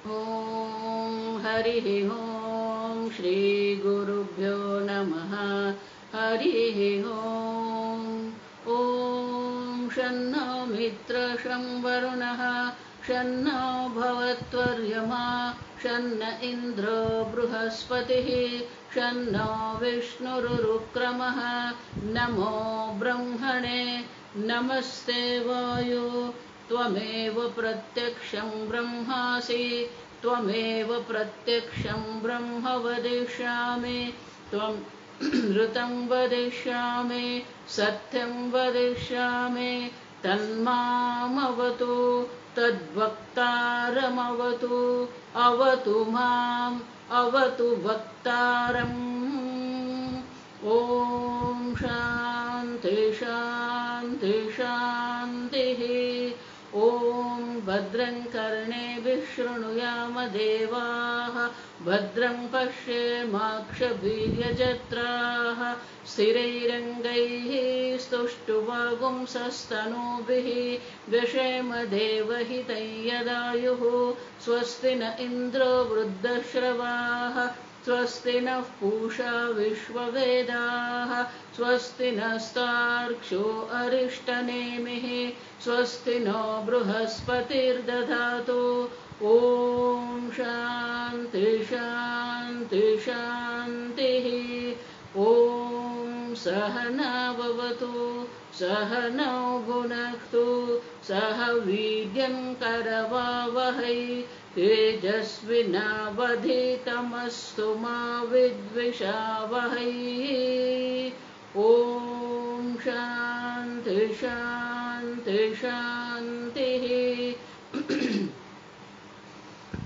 ॐ हरिः ॐ श्री गुरुभ्यो नमः। हरिः ॐ। ॐ शन्नो मित्रशं वरुणः शन्नो भवत्वर्यमा शन्न इन्द्रो बृहस्पतिः शन्नो विष्णुरुक्रमः। नमो ब्रह्मणे नमस्ते वायो त्वमेव प्रत्यक्षं ब्रह्मासि त्वमेव प्रत्यक्षं ब्रह्म वदिष्यामि त्वं ऋतं वदिष्यामि सत्यं वदिष्यामि तन्मामवतु तद्वक्तारमवतु अवतु माम् अवतु वक्तारम्। ॐ शान्ति शान्ति शान्तिः। ॐ भद्रं कर्णेभिः शृणुयाम देवाः भद्रं पश्येमाक्षभिर्यजत्राः स्थिरैरङ्गैः स्तुष्टुवागुंसस्तनूभिः व्यशेम देवहितं यदायुः। स्वस्ति न इन्द्रो वृद्धश्रवाः स्वस्ति नः पूषा विश्ववेदाः स्वस्ति नस्तार्क्ष्यो अरिष्टनेमिः स्वस्ति नो बृहस्पतिर्दधातु। ॐ शान्ति शान्ति शान्तिः। ॐ सहना भवतु सहनौ भुनक्तु सह वीर्यं करवावहै तेजस्विनावधीतमस्तु मा विद्विषावहै। ॐ शान्ति शान्ति शान्तिः।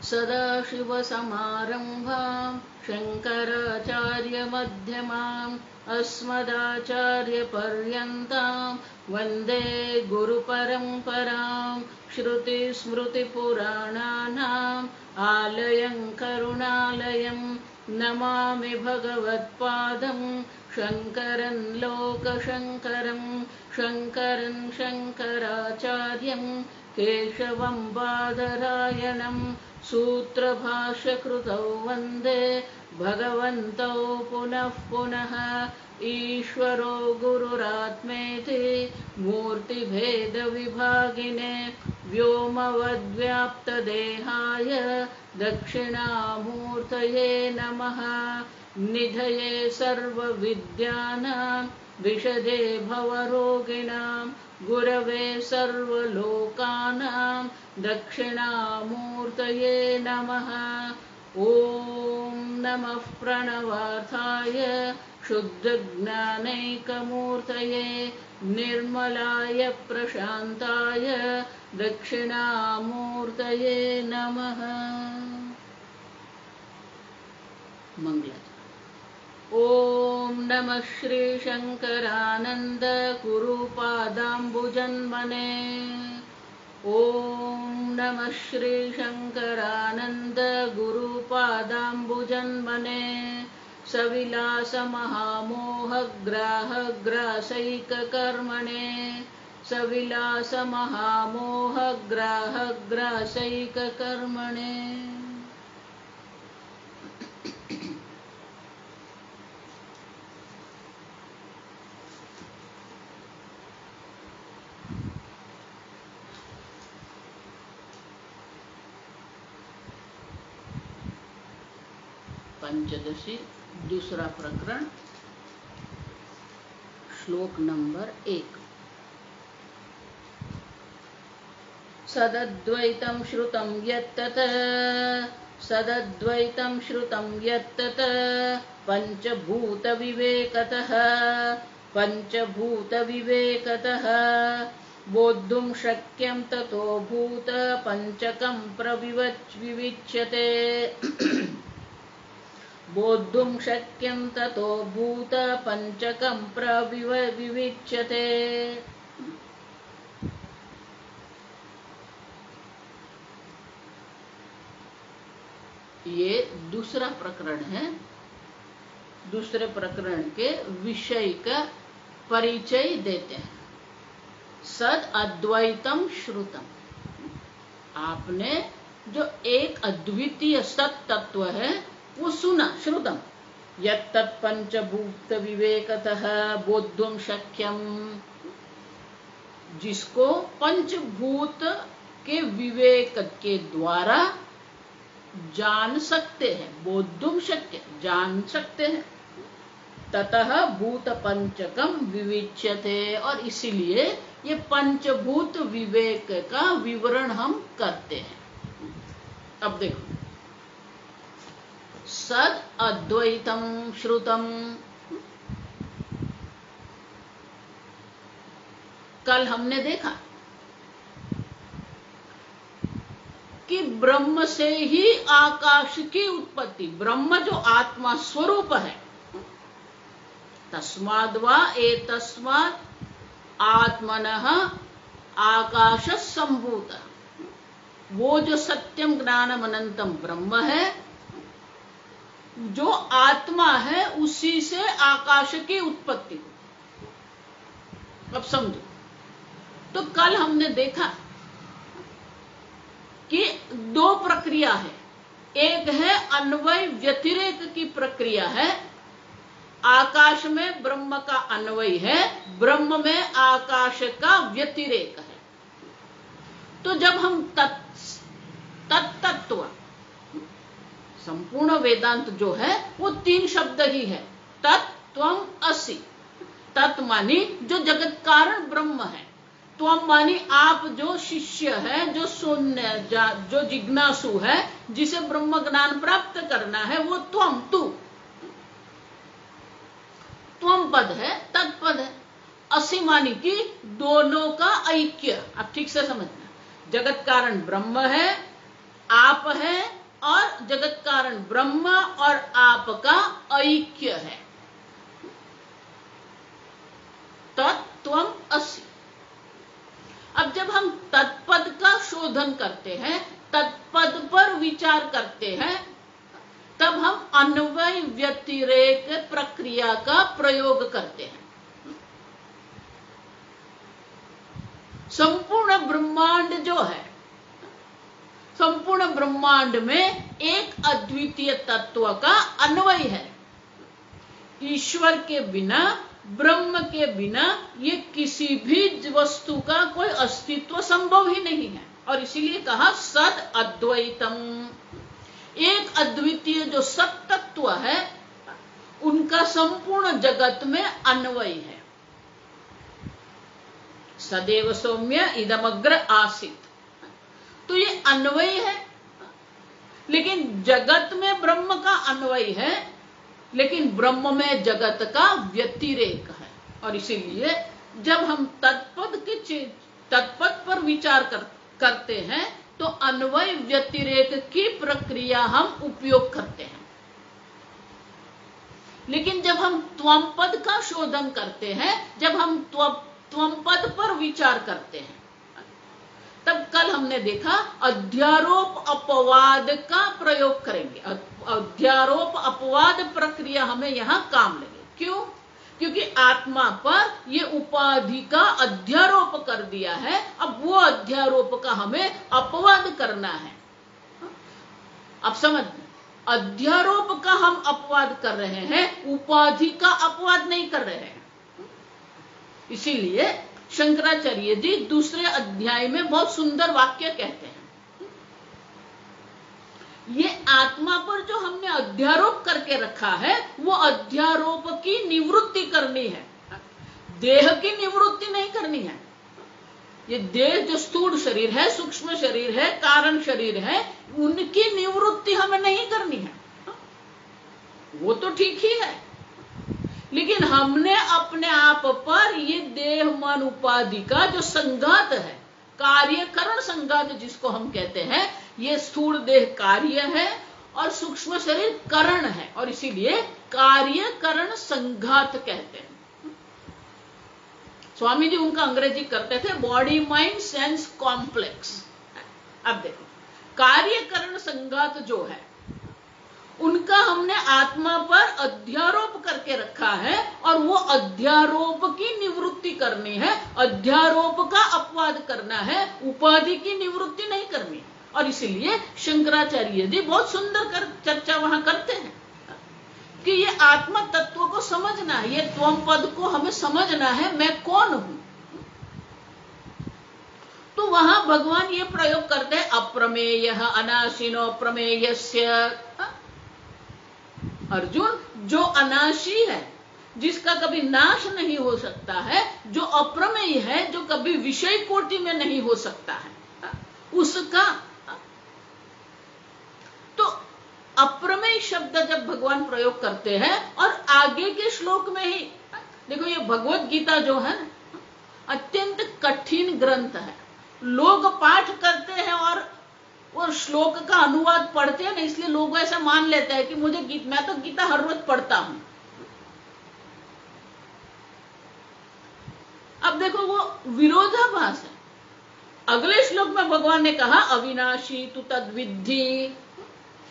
सदाशिवसमारम्भां शङ्कराचार्यमध्यमाम् अस्मदाचार्यपर्यन्तां वन्दे गुरुपरम्परां। श्रुतिस्मृतिपुराणानाम् आलयं करुणालयं नमामि भगवत्पादं शङ्करं लोकशङ्करं शङ्करं शङ्कराचार्यं केशवं बादरायणं सूत्रभाष्यकृतौ वन्दे भगवन्तौ पुनः पुनः। ईश्वरो गुरुरात्मेति मूर्तिभेदविभागिने व्योमवद्व्याप्तदेहाय दक्षिणामूर्तये नमः। निधये सर्वविद्यानां विशदे भवरोगिणां गुरवे सर्वलोकानां दक्षिणामूर्तये नमः। ॐ नमः प्रणवार्थाय शुद्धज्ञानैकमूर्तये निर्मलाय प्रशान्ताय दक्षिणामूर्तये नमः। मंगल। ॐ नमः श्रीशङ्करानन्द गुरुपादाम्बुजन्मने। ॐ नमः श्रीशङ्करानन्द गुरुपादाम्बुजन्मने। सविलासमहामोहग्राहग्रासैककर्मणे सविलासमहामोहग्राहग्रासैककर्मणे। पंचदशी दूसरा प्रकरण श्लोक नंबर 1। सदद्वैतं श्रुतं यत्तत् सदद्वैतं श्रुतं यत्तत् पंचभूतविवेकतः बोद्धुं शक्यं ततो भूत पंचकं प्रविविच्यते। बोद्धुं शक्यं ततो भूत पंचकं प्रविविच्यते। ये दूसरा प्रकरण है। दूसरे प्रकरण के विषय का परिचय देते हैं। सद अद्वैतम श्रुतम, आपने जो एक अद्वितीय सत तत्व है वो सुना, श्रुतम यत्तत् पंचभूत विवेकतः बोद्धुम शक्यम, जिसको पंचभूत के विवेक के द्वारा जान सकते हैं, बोद्धुम शक्य जान सकते हैं, ततः भूत पंचकम विविच्यते, और इसीलिए ये पंचभूत विवेक का विवरण हम करते हैं। अब देखो, सद अद्वैतम श्रुतम, कल हमने देखा कि ब्रह्म से ही आकाश की उत्पत्ति, ब्रह्म जो आत्मा स्वरूप है, तस्माद् वा एतस्मात् आत्मनः आकाश संभूत, वो जो सत्यम ज्ञानम अनंतम ब्रह्म है, जो आत्मा है, उसी से आकाश की उत्पत्ति। अब समझो, तो कल हमने देखा कि दो प्रक्रिया है, एक है अन्वय व्यतिरेक की प्रक्रिया है, आकाश में ब्रह्म का अन्वय है, ब्रह्म में आकाश का व्यतिरेक है। तो जब हम तत्तत्व, संपूर्ण वेदांत जो है वो तीन शब्द ही है, तत् त्वम असि। तत् मानी जो जगत कारण ब्रह्म है, त्वम मानी आप जो शिष्य है, जो शून्य, जो जिज्ञासु है, जिसे ब्रह्म ज्ञान प्राप्त करना है, वो त्वम, तू। त्वम पद है, तत्पद है। असि मानी कि दोनों का ऐक्य। आप ठीक से समझना, जगत कारण ब्रह्म है, आप है, और जगत कारण ब्रह्म और आप का ऐक्य है, तत्त्वम असि। अब जब हम तत्पद का शोधन करते हैं, तत्पद पर विचार करते हैं, तब हम अन्वय व्यतिरेक प्रक्रिया का प्रयोग करते हैं। संपूर्ण ब्रह्मांड जो है, संपूर्ण ब्रह्मांड में एक अद्वितीय तत्व का अन्वय है। ईश्वर के बिना, ब्रह्म के बिना ये किसी भी वस्तु का कोई अस्तित्व संभव ही नहीं है, और इसीलिए कहा सद अद्वैतम। एक अद्वितीय जो सत तत्व है, उनका संपूर्ण जगत में अन्वय है। सदैव सौम्य इदमग्र आसीत, तो ये अन्वय है। लेकिन जगत में ब्रह्म का अन्वय है, लेकिन ब्रह्म में जगत का व्यतिरेक है, और इसीलिए जब हम तत्पद पर विचार करते हैं तो अन्वय व्यतिरेक की प्रक्रिया हम उपयोग करते हैं। लेकिन जब हम त्वम पद का शोधन करते हैं, जब हम त्वम पद पर विचार करते हैं, तब कल हमने देखा अध्यारोप अपवाद का प्रयोग करेंगे। अध्यारोप अपवाद प्रक्रिया हमें यहां काम लगे। क्यों? क्योंकि आत्मा पर ये उपाधि का अध्यारोप कर दिया है, अब वो अध्यारोप का हमें अपवाद करना है। अब समझ, अध्यारोप का हम अपवाद कर रहे हैं, उपाधि का अपवाद नहीं कर रहे हैं। इसीलिए शंकराचार्य जी दूसरे अध्याय में बहुत सुंदर वाक्य कहते हैं, ये आत्मा पर जो हमने अध्यारोप करके रखा है, वो अध्यारोप की निवृत्ति करनी है, देह की निवृत्ति नहीं करनी है। ये देह जो स्थूल शरीर है, सूक्ष्म शरीर है, कारण शरीर है, उनकी निवृत्ति हमें नहीं करनी है। वो तो ठीक ही है, लेकिन हमने अपने आप पर ये देह मन उपाधि का जो संघात है, कार्यकरण संघात जिसको हम कहते हैं, ये स्थूल देह कार्य है और सूक्ष्म शरीर करण है, और इसीलिए कार्यकरण संघात कहते हैं। स्वामी जी उनका अंग्रेजी करते थे बॉडी माइंड सेंस कॉम्प्लेक्स। अब देखो, कार्यकरण संघात जो है, उनका हमने आत्मा पर अध्यारोप करके रखा है, और वो अध्यारोप की निवृत्ति करनी है, अध्यारोप का अपवाद करना है, उपाधि की निवृत्ति नहीं करनी। और इसीलिए शंकराचार्य जी बहुत सुंदर चर्चा वहां करते हैं कि ये आत्मा तत्व को समझना है, ये त्वम पद को हमें समझना है, मैं कौन हूं। तो वहां भगवान ये प्रयोग करते हैं अप्रमेय अनाशिनो प्रमेयस्य। अर्जुन, जो अनाशी है, जिसका कभी नाश नहीं हो सकता है, जो अप्रमेय है, जो कभी विषय कोटि में नहीं हो सकता है, उसका। तो अप्रमेय शब्द जब भगवान प्रयोग करते हैं, और आगे के श्लोक में ही देखो, ये भगवत गीता जो है अत्यंत कठिन ग्रंथ है। लोग पाठ करते हैं और वो श्लोक का अनुवाद पढ़ते हैं ना, इसलिए लोग ऐसा मान लेते हैं कि मैं तो गीता हर रोज पढ़ता हूं। अब देखो, वो विरोधाभास है। अगले श्लोक में भगवान ने कहा अविनाशी तू तद्विद्धि,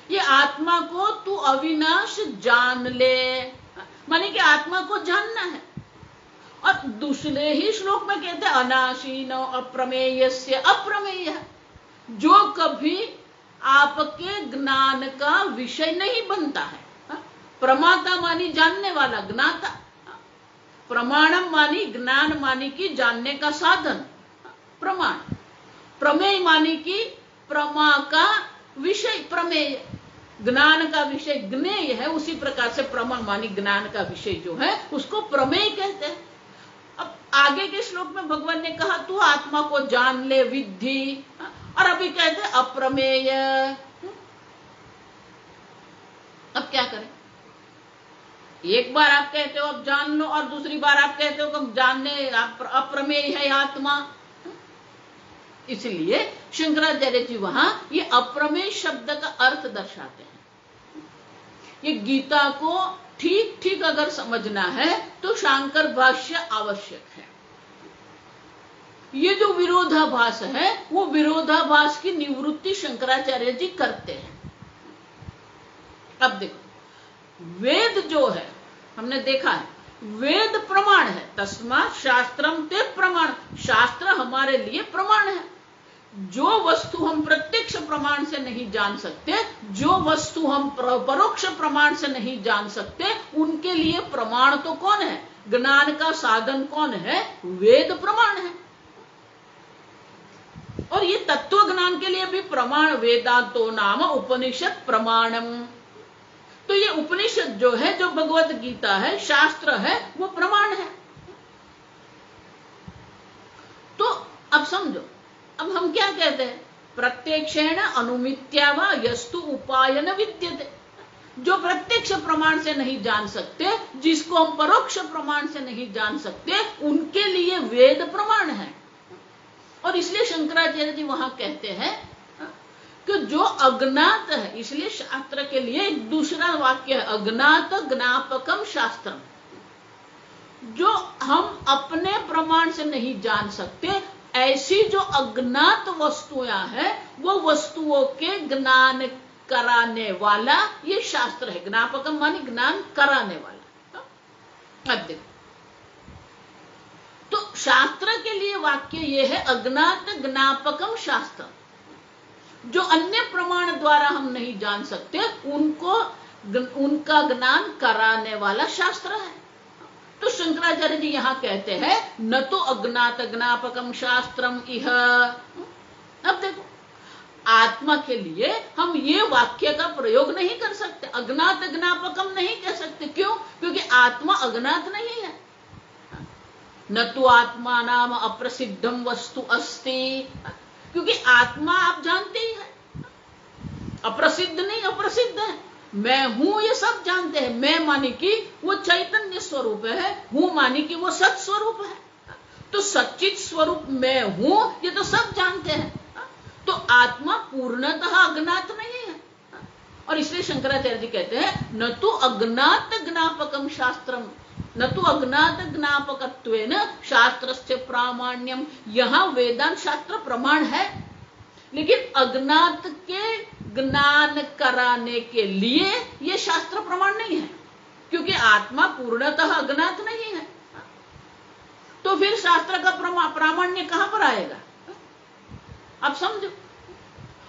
ये आत्मा को तू अविनाश जान ले, माने कि आत्मा को जानना है। और दूसरे ही श्लोक में कहते हैं अनाशी न अप्रमेयस्य अप्रमेय, जो कभी आपके ज्ञान का विषय नहीं बनता है। प्रमाता मानी जानने वाला, ज्ञाता। प्रमाणम मानी ज्ञान मानी कि जानने का साधन, प्रमाण। प्रमेय मानी कि प्रमा का विषय, प्रमेय ज्ञान का विषय ज्ञेय है, उसी प्रकार से प्रमा मानी ज्ञान का विषय जो है उसको प्रमेय कहते हैं। अब आगे के श्लोक में भगवान ने कहा तू आत्मा को जान ले विद्धि, और अभी कहते हैं अप्रमेय। अब क्या करें? एक बार आप कहते हो अब जान लो, और दूसरी बार आप कहते हो कि जानने अप्रमेय है आत्मा। इसलिए शंकराचार्य जी वहां ये अप्रमेय शब्द का अर्थ दर्शाते हैं। ये गीता को ठीक ठीक अगर समझना है तो शांकर भाष्य आवश्यक है। ये जो विरोधाभास है, वो विरोधाभास की निवृत्ति शंकराचार्य जी करते हैं। अब देखो, वेद जो है, हमने देखा है वेद प्रमाण है, तस्मात् शास्त्रम ते प्रमाण, शास्त्र हमारे लिए प्रमाण है। जो वस्तु हम प्रत्यक्ष प्रमाण से नहीं जान सकते, जो वस्तु हम परोक्ष प्रमाण से नहीं जान सकते, उनके लिए प्रमाण तो कौन है? ज्ञान का साधन कौन है? वेद प्रमाण है। और ये तत्व ज्ञान के लिए भी प्रमाण वेदांतो नाम उपनिषद प्रमाणम। तो ये उपनिषद जो है, जो भगवत गीता है, शास्त्र है, वो प्रमाण है। तो अब समझो, अब हम क्या कहते हैं? प्रत्यक्षेण अनुमित्या वा यस्तु उपायन विद्यते। जो प्रत्यक्ष प्रमाण से नहीं जान सकते, जिसको हम परोक्ष प्रमाण से नहीं जान सकते, उनके लिए वेद प्रमाण है। और इसलिए शंकराचार्य जी वहां कहते हैं कि जो अज्ञात है, इसलिए शास्त्र के लिए एक दूसरा वाक्य है, अज्ञात ज्ञापकम शास्त्रम। जो हम अपने प्रमाण से नहीं जान सकते, ऐसी जो अज्ञात वस्तुएं हैं, वो वस्तुओं के ज्ञान कराने वाला ये शास्त्र है। ज्ञापकम माने ज्ञान कराने वाला। अब देखो, तो शास्त्र के लिए वाक्य ये है अज्ञात ज्ञापकम शास्त्र। जो अन्य प्रमाण द्वारा हम नहीं जान सकते, उनका ज्ञान कराने वाला शास्त्र है। तो शंकराचार्य जी यहां कहते हैं न तो अज्ञात ज्ञापकम शास्त्रम इह। अब देखो, आत्मा के लिए हम ये वाक्य का प्रयोग नहीं कर सकते, अज्ञात ज्ञापकम नहीं कह सकते। क्यों? क्योंकि आत्मा अज्ञात नहीं है। न तो आत्मा नाम अप्रसिद्धम वस्तु अस्ति, क्योंकि आत्मा आप जानते ही हैं, अप्रसिद्ध नहीं, अप्रसिद्ध है। मैं हूं ये सब जानते हैं। मैं माने कि वो चैतन्य स्वरूप है, हूं माने कि वो सत स्वरूप है। तो सच्चित स्वरूप मैं हूं, ये तो सब जानते हैं। तो आत्मा पूर्णतः अज्ञात नहीं है। और इसलिए शंकराचार्य जी कहते हैं न तो अज्ञात ज्ञापकम शास्त्रम, न तो अज्ञात ज्ञापकत्वेन शास्त्रस्य प्रामाण्यम। यहां वेदांत शास्त्र प्रमाण है, लेकिन अज्ञात के ज्ञान कराने के लिए यह शास्त्र प्रमाण नहीं है, क्योंकि आत्मा पूर्णतः अज्ञात नहीं है। तो फिर शास्त्र का प्रामाण्य कहां पर आएगा? आप समझो।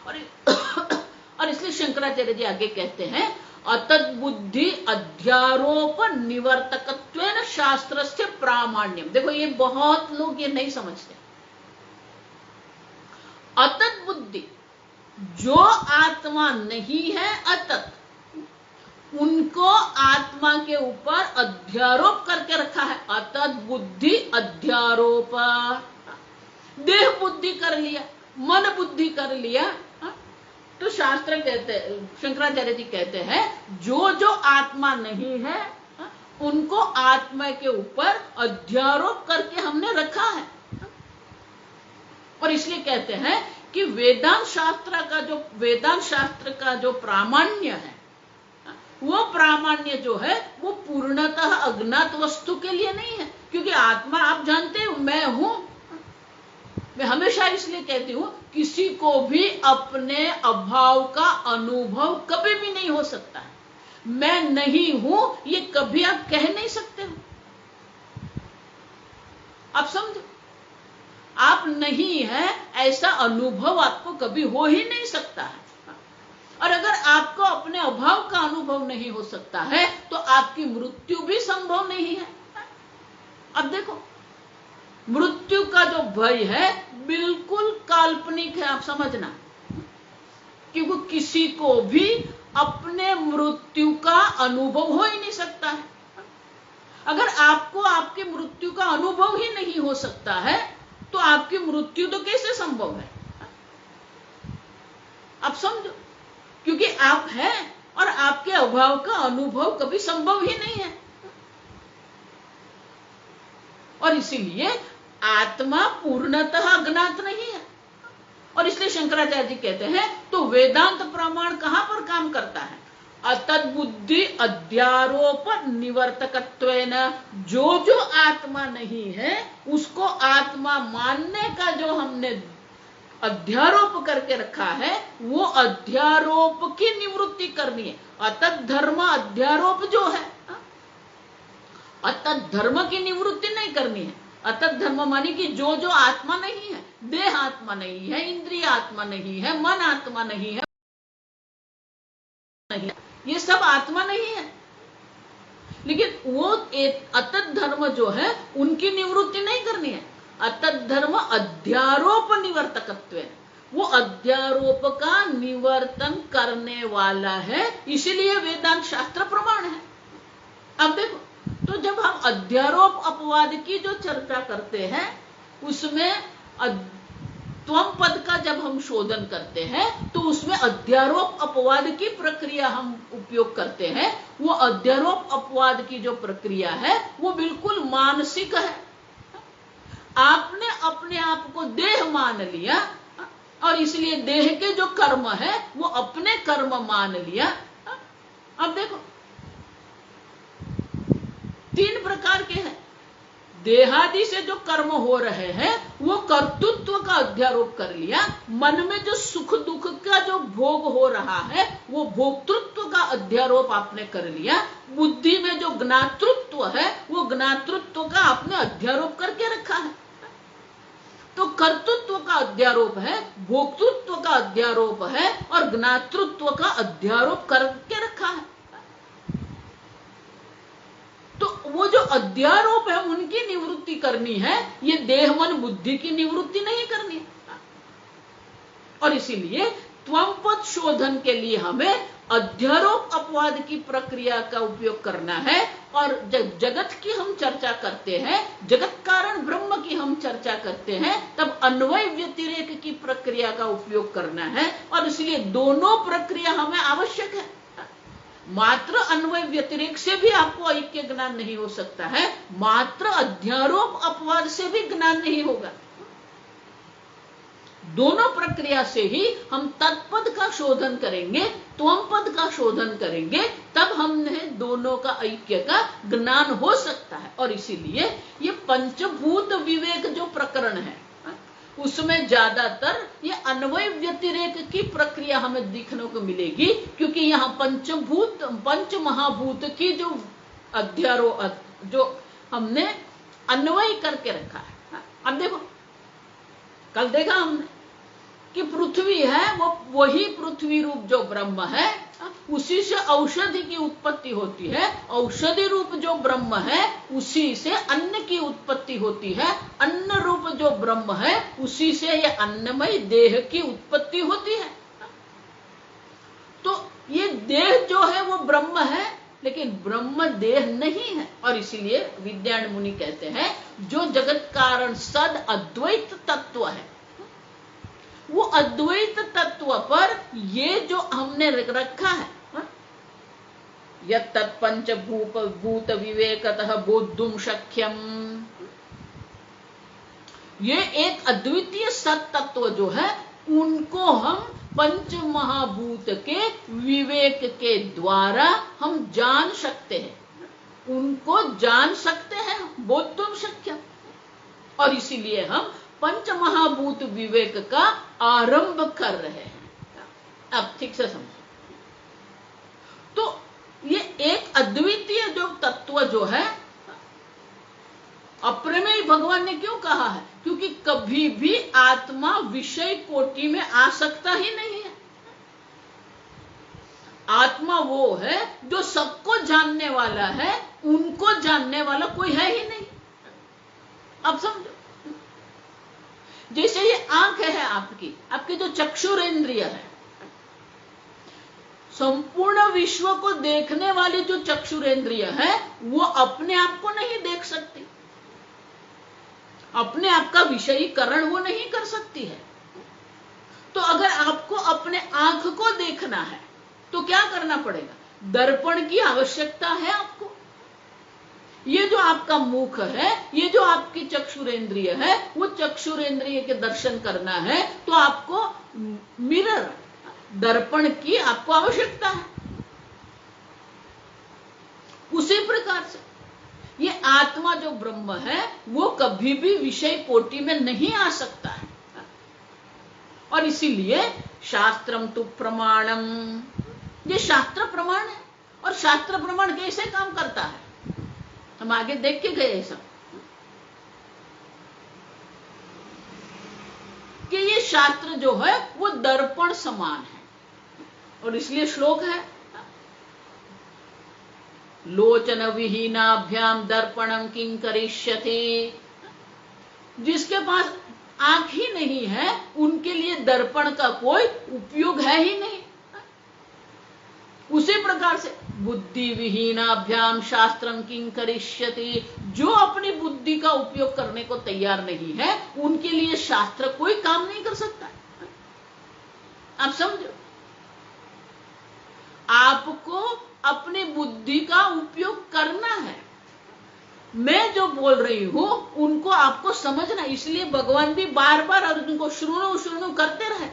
और और इसलिए शंकराचार्य जी आगे कहते हैं अतद्बुद्धि अध्यारोप निवर्तकत्वेन शास्त्रस्य प्रामाण्यम। देखो ये बहुत लोग ये नहीं समझते। अतद्बुद्धि, जो आत्मा नहीं है अतत, उनको आत्मा के ऊपर अध्यारोप करके रखा है। अतद्बुद्धि अध्यारोप, देह बुद्धि कर लिया, मन बुद्धि कर लिया। तो शास्त्र कहते हैं, शंकराचार्य जी कहते हैं जो जो आत्मा नहीं है उनको आत्मा के ऊपर अध्यारोप करके हमने रखा है। और इसलिए कहते हैं कि वेदांत शास्त्र का जो प्रामाण्य है, वो प्रामाण्य जो है वो पूर्णतः अज्ञात वस्तु के लिए नहीं है। क्योंकि आत्मा आप जानते हो मैं हूं। मैं हमेशा इसलिए कहती हूं किसी को भी अपने अभाव का अनुभव कभी भी नहीं हो सकता है। मैं नहीं हूं ये कभी आप कह नहीं सकते हो। आप समझो, आप नहीं है ऐसा अनुभव आपको कभी हो ही नहीं सकता है। और अगर आपको अपने अभाव का अनुभव नहीं हो सकता है तो आपकी मृत्यु भी संभव नहीं है। अब देखो, मृत्यु का जो भय है बिल्कुल काल्पनिक है, आप समझना। क्योंकि किसी को भी अपने मृत्यु का अनुभव हो ही नहीं सकता है। अगर आपको आपकी मृत्यु का अनुभव ही नहीं हो सकता है तो आपकी मृत्यु तो कैसे संभव है? आप समझो, क्योंकि आप हैं और आपके अभाव का अनुभव कभी संभव ही नहीं है। और इसीलिए आत्मा पूर्णतः अज्ञात नहीं है। और इसलिए शंकराचार्य जी कहते हैं तो वेदांत प्रमाण कहां पर काम करता है? अतद्बुद्धि अध्यारोप निवर्तकत्वेन, जो आत्मा नहीं है उसको आत्मा मानने का जो हमने अध्यारोप करके रखा है वो अध्यारोप की निवृत्ति करनी है। अतत धर्म अध्यारोप जो है, अतत धर्म की निवृत्ति नहीं करनी है। अतत धर्म मानी कि जो आत्मा नहीं है, देह आत्मा नहीं है, इंद्रिय आत्मा नहीं है, मन आत्मा नहीं है, ये सब आत्मा नहीं है। लेकिन वो अतत धर्म जो है उनकी निवृत्ति नहीं करनी है। अतत धर्म अध्यारोप निवर्तकत्व, वो अध्यारोप का निवर्तन करने वाला है, इसलिए वेदांत शास्त्र प्रमाण है। अब देखो, तो जब हम अध्यारोप अपवाद की जो चर्चा करते हैं उसमें त्वम पद का जब हम शोधन करते हैं तो उसमें अध्यारोप अपवाद की प्रक्रिया हम उपयोग करते हैं। वो अध्यारोप अपवाद की जो प्रक्रिया है वो बिल्कुल मानसिक है। आपने अपने आप को देह मान लिया और इसलिए देह के जो कर्म है वो अपने कर्म मान लिया। अब देखो, तीन प्रकार के हैं। देहादि से जो कर्म हो रहे हैं वो कर्तृत्व का अध्यारोप कर लिया। मन में जो सुख दुख का जो भोग हो रहा है वो भोक्तृत्व का अध्यारोप आपने कर लिया। बुद्धि में जो ज्ञातृत्व है वो ज्ञातृत्व का आपने अध्यारोप करके रखा है। तो कर्तृत्व का अध्यारोप है, भोक्तृत्व का अध्यारोप है और ज्ञातृत्व का अध्यारोप करके रखा है। तो वो जो अध्यारोप है उनकी निवृत्ति करनी है, ये देह मन बुद्धि की निवृत्ति नहीं करनी है। और इसीलिए त्वम पद शोधन के लिए हमें अध्यारोप अपवाद की प्रक्रिया का उपयोग करना है। और जब जगत की हम चर्चा करते हैं, जगत कारण ब्रह्म की हम चर्चा करते हैं, तब अन्वय व्यतिरेक की प्रक्रिया का उपयोग करना है। और इसलिए दोनों प्रक्रिया हमें आवश्यक है। मात्र अन्वय व्यतिरेक से भी आपको ऐक्य ज्ञान नहीं हो सकता है, मात्र अध्यारोप अपवाद से भी ज्ञान नहीं होगा। दोनों प्रक्रिया से ही हम तत्पद का शोधन करेंगे, त्वम पद का शोधन करेंगे, तब हमने दोनों का ऐक्य का ज्ञान हो सकता है। और इसीलिए ये पंचभूत विवेक जो प्रकरण है उसमें ज्यादातर ये अन्वय व्यतिरेक की प्रक्रिया हमें देखने को मिलेगी। क्योंकि यहाँ पंच महाभूत की जो जो हमने अन्वय करके रखा है। अब देखो, कल देखा हमने कि पृथ्वी है, वो वही पृथ्वी रूप जो ब्रह्म है, उसी से औषधि की उत्पत्ति होती है। औषधि रूप जो ब्रह्म है उसी से अन्न की उत्पत्ति होती है। अन्न रूप जो ब्रह्म है उसी से ये अन्नमय देह की उत्पत्ति होती है। तो ये देह जो है वो ब्रह्म है, लेकिन ब्रह्म देह नहीं है। और इसीलिए विद्यायन मुनि कहते हैं जो जगत कारण सद अद्वैत तत्व है, वो अद्वैत तत्व पर ये जो हमने रखा है, यत् पंच भूत विवेकतः बोद्धुम शक्यम, ये एक अद्वितीय सत तत्व जो है उनको हम पंच महाभूत के विवेक के द्वारा हम जान सकते हैं, उनको जान सकते हैं, बोद्धुम शक्यम। और इसीलिए हम पंच महाभूत विवेक का आरंभ कर रहे हैं। अब ठीक से समझो, तो ये एक अद्वितीय जो तत्व जो है, अप्रमेय भगवान ने क्यों कहा है? क्योंकि कभी भी आत्मा विषय कोटि में आ सकता ही नहीं है। आत्मा वो है जो सबको जानने वाला है, उनको जानने वाला कोई है ही नहीं। अब समझो, जैसे ये आंख है आपकी, आपकी जो चक्षुरेंद्रिय है, संपूर्ण विश्व को देखने वाली जो चक्षुरेंद्रिय है वो अपने आप को नहीं देख सकती, अपने आप का विषयीकरण वो नहीं कर सकती है। तो अगर आपको अपने आंख को देखना है तो क्या करना पड़ेगा? दर्पण की आवश्यकता है आपको। ये जो आपका मुख है, ये जो आपकी चक्षुरेंद्रिय है, वो चक्षुरेंद्रिय के दर्शन करना है तो आपको मिरर, दर्पण की आपको आवश्यकता है। उसी प्रकार से ये आत्मा जो ब्रह्म है वो कभी भी विषय कोटि में नहीं आ सकता है। और इसीलिए शास्त्रम तु प्रमाणम, ये शास्त्र प्रमाण है। और शास्त्र प्रमाण कैसे काम करता है हम आगे देख के गए सब, कि ये शास्त्र जो है वो दर्पण समान है। और इसलिए श्लोक है, लोचन विहीनाभ्याम दर्पणम किं करिष्यति। जिसके पास आंख ही नहीं है उनके लिए दर्पण का कोई उपयोग है ही नहीं। उसी प्रकार से बुद्धि विहीनाभ्याम शास्त्रम किं करिष्यति, जो अपनी बुद्धि का उपयोग करने को तैयार नहीं है उनके लिए शास्त्र कोई काम नहीं कर सकता। आप समझो, आपको अपनी बुद्धि का उपयोग करना है। मैं जो बोल रही हूं उनको आपको समझना। इसलिए भगवान भी बार बार अर्जुन को श्रुणु श्रुणु करते रहे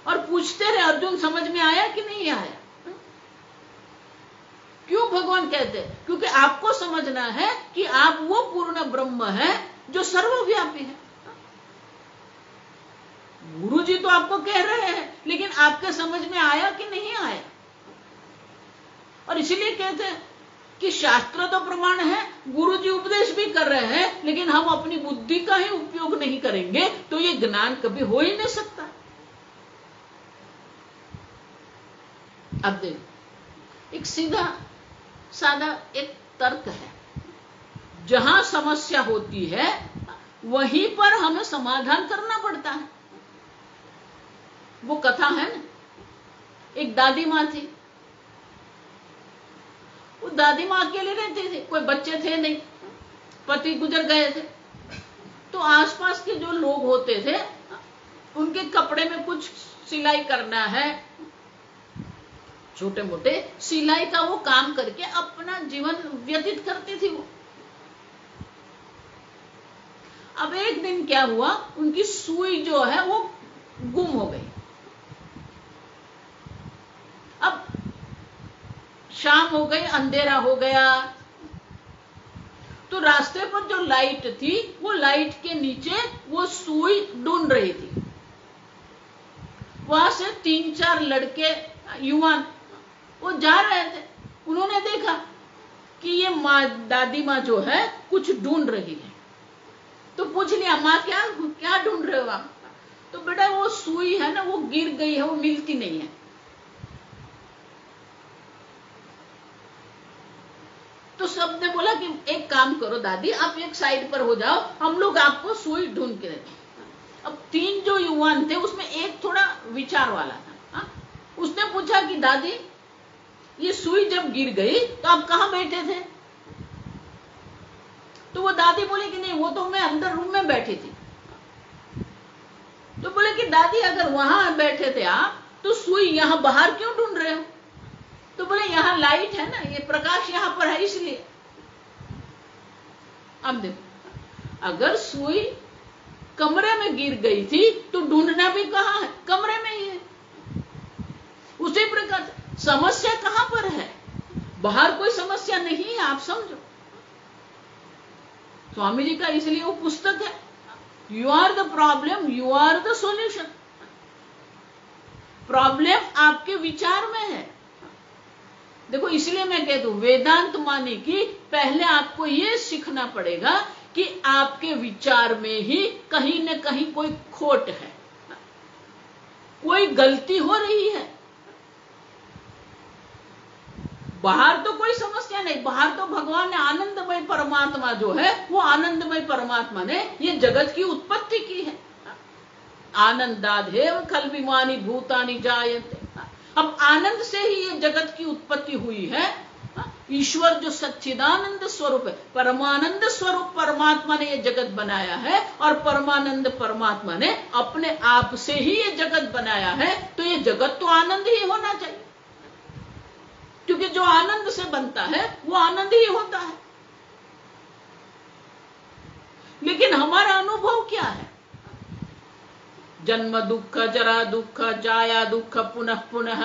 और पूछते रहे, अर्जुन समझ में आया कि नहीं आया? क्यों भगवान कहते हैं? क्योंकि आपको समझना है कि आप वो पूर्ण ब्रह्म है जो सर्वव्यापी है। गुरु जी तो आपको कह रहे हैं, लेकिन आपके समझ में आया कि नहीं आया? और इसीलिए कहते हैं कि शास्त्र तो प्रमाण है, गुरु जी उपदेश भी कर रहे हैं, लेकिन हम अपनी बुद्धि का ही उपयोग नहीं करेंगे तो ये ज्ञान कभी हो ही नहीं सकता। अब देखो, एक सीधा सादा एक तर्क है। जहां समस्या होती है वहीं पर हमें समाधान करना पड़ता है। वो कथा है ना, एक दादी माँ थी। वो दादी माँ अकेले रहती थी, कोई बच्चे थे नहीं, पति गुजर गए थे। तो आसपास के जो लोग होते थे उनके कपड़े में कुछ सिलाई करना है, छोटे मोटे सिलाई का वो काम करके अपना जीवन व्यतीत करती थी वो। अब एक दिन क्या हुआ, उनकी सुई जो है वो गुम हो गई। अब शाम हो गई, अंधेरा हो गया, तो रास्ते पर जो लाइट थी वो लाइट के नीचे वो सुई ढूंढ रही थी। वहां से 3-4 लड़के युवान वो जा रहे थे। उन्होंने देखा कि ये दादी माँ जो है कुछ ढूंढ रही है। तो पूछ लिया माँ क्या क्या ढूंढ रहे हो आप? तो बेटा वो सुई है ना, वो गिर गई है, वो मिलती नहीं है। तो सबने बोला कि एक काम करो दादी, आप एक साइड पर हो जाओ, हम लोग आपको सुई ढूंढ के देते। अब 3 जो युवान थे उसमें एक थोड़ा विचार वाला था। हा? उसने पूछा कि दादी ये सुई जब गिर गई तो आप कहाँ बैठे थे? तो वो दादी बोले कि नहीं, वो तो मैं अंदर रूम में बैठी थी। तो बोले कि दादी अगर वहां बैठे थे आप, तो सुई यहां बाहर क्यों ढूंढ रहे हो? तो बोले यहाँ लाइट है ना, ये प्रकाश यहां पर है इसलिए। अब देखो, अगर सुई कमरे में गिर गई थी तो ढूंढना भी कहां है? कमरे में ही है। उसी प्रकार समस्या कहां पर है? बाहर कोई समस्या नहीं है, आप समझो। स्वामी जी का इसलिए वो पुस्तक है, you are the problem, you are the solution. Problem आपके विचार में है। देखो इसलिए मैं कहता हूं, वेदांत माने कि पहले आपको ये सीखना पड़ेगा कि आपके विचार में ही कहीं न कहीं कोई खोट है, कोई गलती हो रही है। बाहर तो कोई समस्या नहीं, बाहर तो भगवान ने आनंदमय परमात्मा जो है, वो आनंदमय परमात्मा ने ये जगत की उत्पत्ति की है। आनंदादेव खल्विमानि भूतानि जायन्ते। अब आनंद से ही ये जगत की उत्पत्ति हुई है। ईश्वर जो सच्चिदानंद स्वरूप है, परमानंद स्वरूप परमात्मा ने ये जगत बनाया है, और परमानंद परमात्मा ने अपने आप से ही ये जगत बनाया है। तो ये जगत तो आनंद ही होना चाहिए, क्योंकि जो आनंद से बनता है वो आनंद ही होता है। लेकिन हमारा अनुभव क्या है? जन्म दुख, जरा दुख, जाया दुख, पुनः पुनः।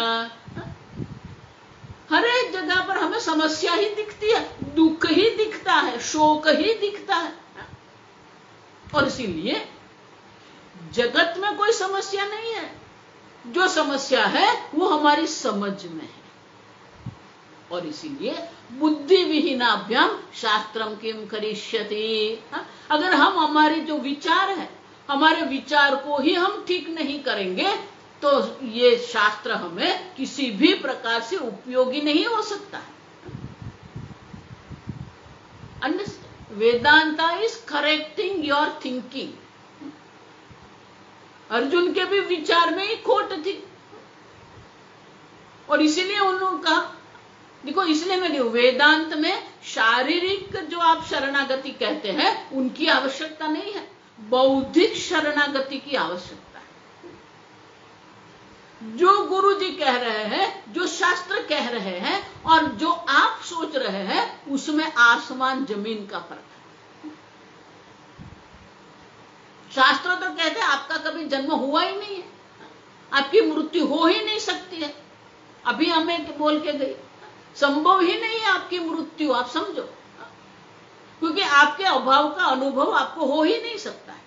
हर एक जगह पर हमें समस्या ही दिखती है, दुख ही दिखता है, शोक ही दिखता है। और इसीलिए जगत में कोई समस्या नहीं है, जो समस्या है वो हमारी समझ में है। और इसीलिए बुद्धि विहीनाभ्याम शास्त्रम किम करिष्यति। अगर हम हमारे जो विचार है, हमारे विचार को ही हम ठीक नहीं करेंगे, तो ये शास्त्र हमें किसी भी प्रकार से उपयोगी नहीं हो सकता है। Understand? Vedanta is correcting your thinking. Arjun के भी विचार में ही खोट थी, और इसीलिए उन्होंने कहा, देखो इसलिए मैं कहूं, वेदांत में शारीरिक जो आप शरणागति कहते हैं उनकी आवश्यकता नहीं है, बौद्धिक शरणागति की आवश्यकता है। जो गुरु जी कह रहे हैं, जो शास्त्र कह रहे हैं, और जो आप सोच रहे हैं, उसमें आसमान जमीन का फर्क है। शास्त्र तो कहते हैं आपका कभी जन्म हुआ ही नहीं है, आपकी मृत्यु हो ही नहीं सकती है। अभी हमें बोल के गई, संभव ही नहीं है आपकी मृत्यु, आप समझो, क्योंकि आपके अभाव का अनुभव आपको हो ही नहीं सकता है।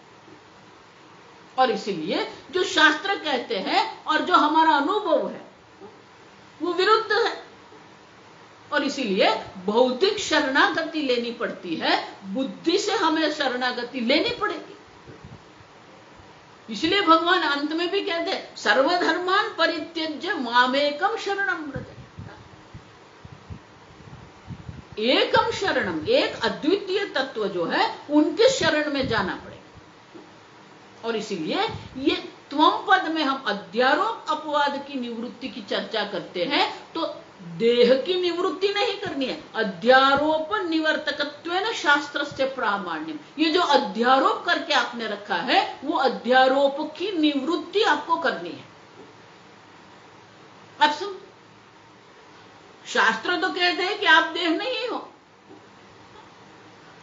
और इसीलिए जो शास्त्र कहते हैं और जो हमारा अनुभव है वो विरुद्ध है, और इसीलिए भौतिक शरणागति लेनी पड़ती है, बुद्धि से हमें शरणागति लेनी पड़ेगी। इसलिए भगवान अंत में भी कहते हैं, सर्वधर्मान परित्यज्य मामेकम शरणम व्रज। एकम शरणम, एक अद्वितीय तत्व जो है उनके शरण में जाना पड़ेगा। और इसीलिए ये त्वम पद में हम अध्यारोप अपवाद की निवृत्ति की चर्चा करते हैं, तो देह की निवृत्ति नहीं करनी है, अध्यारोप निवर्तकत्वेन शास्त्रस्य प्रामाण्यम। ये जो अध्यारोप करके आपने रखा है, वो अध्यारोप की निवृत्ति आपको करनी है। अब सुन, शास्त्र तो कहते हैं कि आप देह नहीं हो,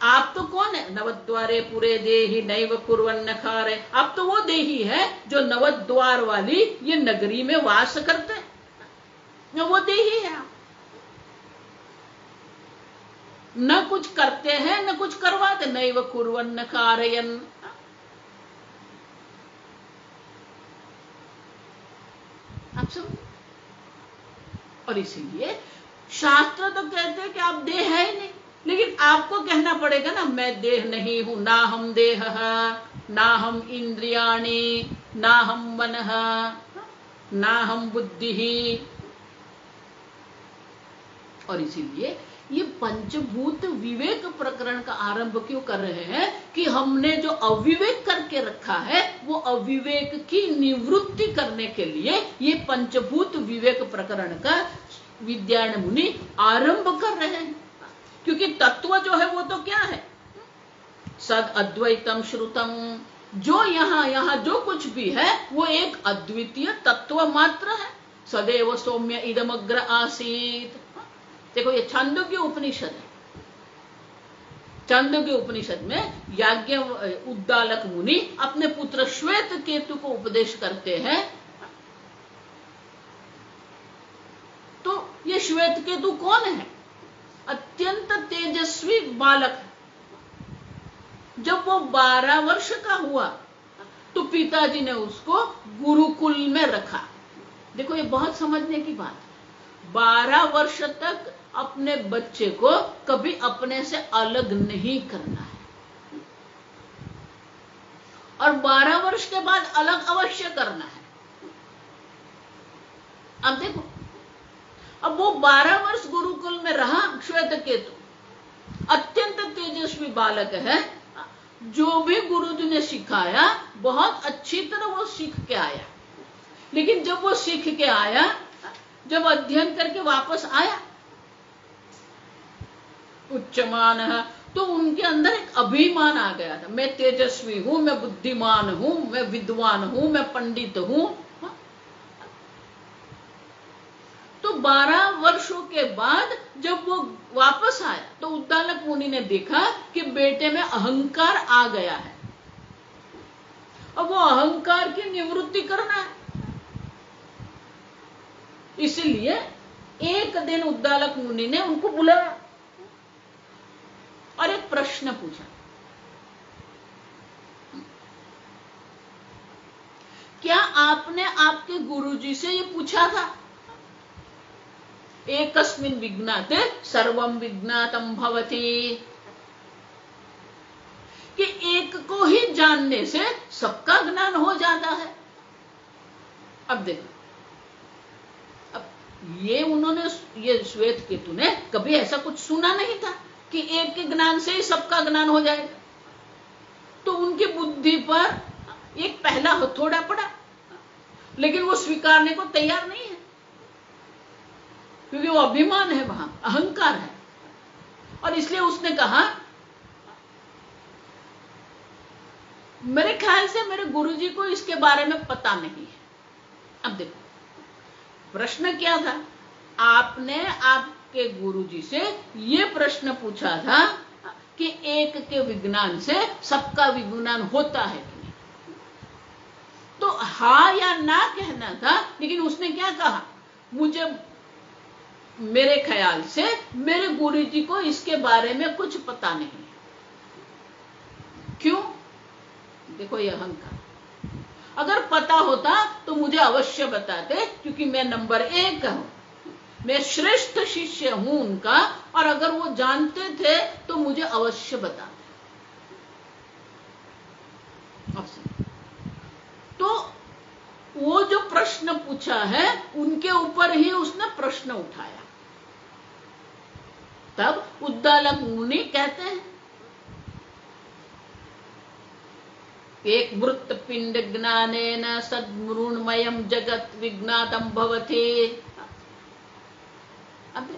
आप तो कौन है? नवद्वारे पूरे देही नैव कुर्वन्न खारे। आप तो वो देही है जो नवद्वार वाली ये नगरी में वास करते हैं, वो देही है। आप न कुछ करते हैं न कुछ करवाते, नैव कुर्वन्न कारयन्। आप सब, और इसीलिए शास्त्र तो कहते हैं कि आप देह है ही नहीं, लेकिन आपको कहना पड़ेगा ना, मैं देह नहीं हूं, ना हम देह, ना हम इंद्रियाणि, ना हम मनः, ना हम बुद्धि। और इसीलिए ये पंचभूत विवेक प्रकरण का आरंभ क्यों कर रहे हैं कि हमने जो अविवेक करके रखा है वो अविवेक की निवृत्ति करने के लिए ये पंचभूत विवेक प्रकरण का विद्यायन मुनि आरंभ कर रहे हैं। क्योंकि तत्व जो है वो तो क्या है, सद अद्वैतम श्रुतम, जो यहां जो कुछ भी है वो एक अद्वितीय तत्व मात्र है। सदैव सौम्य इदमग्र आसीत। देखो ये छांदोग्य उपनिषद है। छांदोग्य उपनिषद में याज्ञ उद्दालक मुनि अपने पुत्र श्वेत केतु को उपदेश करते हैं। तो ये श्वेत केतु कौन है? अत्यंत तेजस्वी बालक है। जब वो 12 वर्ष का हुआ तो पिताजी ने उसको गुरुकुल में रखा। देखो ये बहुत समझने की बात है। 12 वर्ष तक अपने बच्चे को कभी अपने से अलग नहीं करना है, और 12 वर्ष के बाद अलग अवश्य करना है। अब देखो, अब वो 12 वर्ष गुरुकुल में रहा श्वेत केतु, अत्यंत तेजस्वी बालक है। जो भी गुरुजी ने सिखाया बहुत अच्छी तरह वो सीख के आया। लेकिन जब वो सीख के आया, जब अध्ययन करके वापस आया उच्चमान है, तो उनके अंदर एक अभिमान आ गया था, मैं तेजस्वी हूं, मैं बुद्धिमान हूं, मैं विद्वान हूं, मैं पंडित हूं। तो 12 वर्षों के बाद जब वो वापस आया तो उद्दालक मुनि ने देखा कि बेटे में अहंकार आ गया है। अब वो अहंकार की निवृत्ति करना है। इसलिए एक दिन उद्दालक मुनि ने उनको बुलाया और एक प्रश्न पूछा, क्या आपने आपके गुरुजी से ये पूछा था, एकस्मिन् विज्ञाते सर्वं विज्ञातम भवति, कि एक को ही जानने से सबका ज्ञान हो जाता है? अब देखो, अब ये श्वेत केतु ने कभी ऐसा कुछ सुना नहीं था कि एक के ज्ञान से ही सबका ज्ञान हो जाएगा। तो उनकी बुद्धि पर एक पहला हथौड़ा पड़ा, लेकिन वो स्वीकारने को तैयार नहीं है, क्योंकि वो अभिमान है, वहां अहंकार है। और इसलिए उसने कहा, मेरे ख्याल से मेरे गुरुजी को इसके बारे में पता नहीं है। अब देखो प्रश्न क्या था, आपने आपके गुरुजी से ये प्रश्न पूछा था कि एक के विज्ञान से सबका विज्ञान होता है कि नहीं। तो हाँ या ना कहना था, लेकिन उसने क्या कहा, मुझे मेरे ख्याल से मेरे गुरुजी को इसके बारे में कुछ पता नहीं। क्यों? देखो ये अहंकार। अगर पता होता तो मुझे अवश्य बताते, क्योंकि मैं नंबर 1 हूं, मैं श्रेष्ठ शिष्य हूं उनका, और अगर वो जानते थे तो मुझे अवश्य बताते। तो वो जो प्रश्न पूछा है उनके ऊपर ही उसने प्रश्न उठाया। तब उद्दालक मुनि कहते हैं, एक वृत्त पिंड ज्ञानेन सद्मृण्मयम् जगत् विज्ञातम् भवति। अब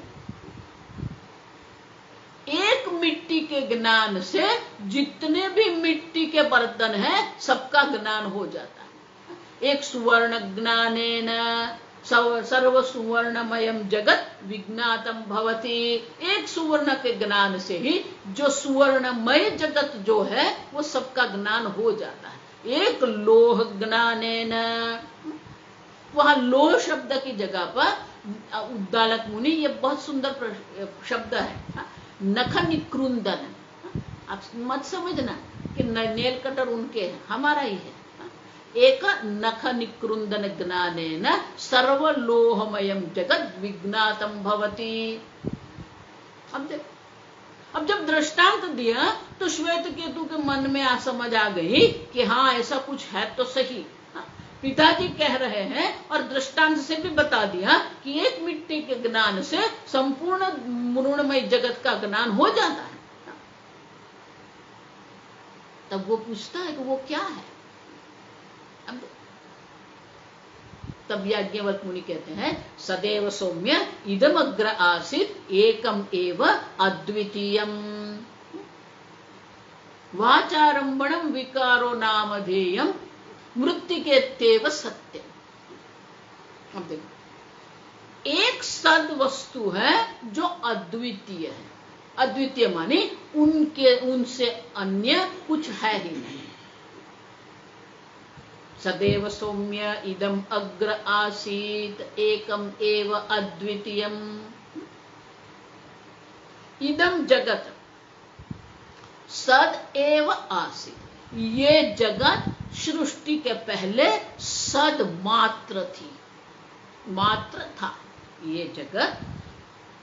एक मिट्टी के ज्ञान से जितने भी मिट्टी के बर्तन हैं सबका ज्ञान हो जाता है। एक सुवर्ण ज्ञानेन सर्व सुवर्णमयम् जगत् विज्ञातम् भवति। एक सुवर्ण के ज्ञान से ही जो सुवर्णमय जगत जो है वो सबका ज्ञान हो जाता है। एक लोह ज्ञानेन, वहां लोह शब्द की जगह पर उद्दालक मुनि, ये बहुत सुंदर शब्द है, नख निकृंदन। आप मत समझना कि नेल कटर उनके हैं, हमारा ही है। एक नख निकृंदन ज्ञानेन सर्वलोहमयम् जगत् विज्ञातम् भवति। अब देखो, अब जब दृष्टांत दिया तो श्वेत केतु के मन में समझ आ गई कि हाँ ऐसा कुछ है तो सही। पिताजी कह रहे हैं और दृष्टांत से भी बता दिया कि एक मिट्टी के ज्ञान से संपूर्ण मृणमय जगत का ज्ञान हो जाता है। तब वो पूछता है कि वो क्या है। अब तब याज्ञवल्क मुनि कहते हैं सदैव सौम्य इदम अग्र आसीत एकम एव अद्वितीयम वाचारंभणम विकारो नामधेयम मृत्तिकेत्येव सत्य। अब देखो एक सद वस्तु है जो अद्वितीय है। अद्वितीय माने उनसे अन्य कुछ है ही नहीं। सदैव सौम्य इदम अग्र आसीत एकम एव अद्वितीयम। इदम जगत सद एव आसीत। ये जगत सृष्टि के पहले सद मात्र थी, मात्र था। ये जगत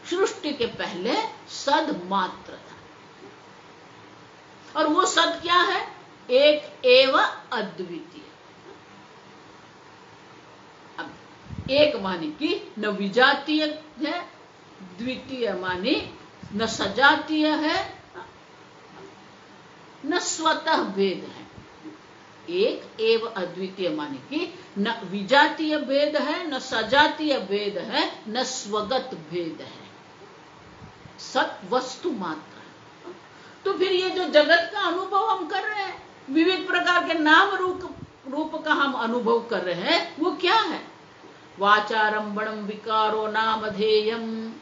सृष्टि के पहले सद मात्र था। और वो सद क्या है? एक एव अद्वितीय। अब एक माने कि न विजातीय है, द्वितीय माने न सजातीय है, न स्वतः भेद है। एक एव अद्वितीय माने कि न विजातीय भेद है, न सजातीय भेद है, न स्वगत भेद है। सत वस्तु मात्र है। तो फिर ये जो जगत का अनुभव हम कर रहे हैं, विविध प्रकार के नाम रूप का हम अनुभव कर रहे हैं, वो क्या है? वाचारंभणम विकारो नामधेयम।